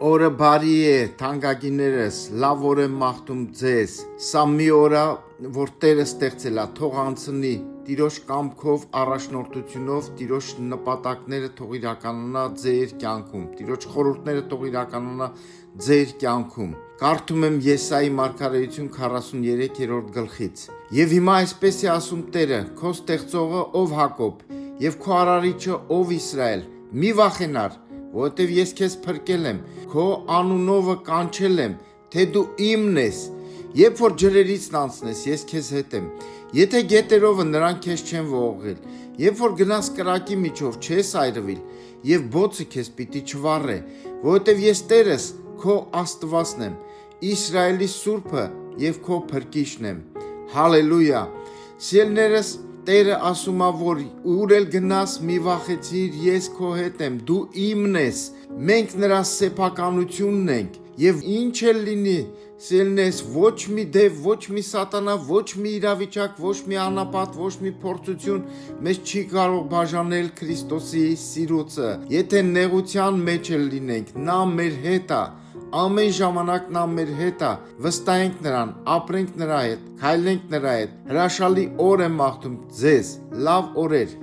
Օրը բարի է, թանկագիններս, լավ օր եմ մաղթում ձեզ։ Սա մի օր է, որ Տերը ստեղծել է, թող անցնի Տիրոջ կամքով, առաջնորդությունով, Տիրոջ նպատակները թող իրականանա ձեր կյանքում, Տիրոջ խորհուրդները թող իրականանա ձեր կյանքում։ Կարդում եմ Եսայի մարգարեություն 43-րդ գլխից։ Եվ հիմա այսպես է ասում Տերը, քո ստեղծողը ով Հակոբ, եւ քո արարիչը ով Իսրայել, մի վախենար, որովհետև ես քեզ փրկել եմ, քո անունովը կանչել եմ, թե դու իմն ես, երբ որ ջրերից անցնես, ես քեզ հետ եմ, եթե գետերովը նրանք քեզ չեն ողողել, երբ որ գնաս կրակի միջով չես այրվիլ, եւ բոցը քեզ պիտի չվառե, որովհետև ես Տերս, քո Աստվածն եմ, Իսրայելի Սուրբը եւ քո Փրկիչն եմ։ Հալելույա։ Սիրելիներս, Տերը ասում է, որ ուր էլ գնաս մի վախեցիր, ես քո հետ եմ, դու իմն ես, մենք նրա սեփականությունն ենք, եւ ինչ էլ լինի, սիրելիներս, ոչ մի դև, ոչ մի սատանա, ոչ մի իրավիճակ, ոչ մի անապատ, ոչ մի փորձություն մեզ չի կարող բաժանել Քրիստոսի սիրուցը։ Եթե նեղության մեջ էլ լինենք, նա մեր հետ է, ամեն ժամանակ նա մեր հետ է, վստահենք նրան, ապրենք նրա հետ, քայլենք նրա հետ։ Հրաշալի օր եմ մաղթում ձեզ, լավ օրեր։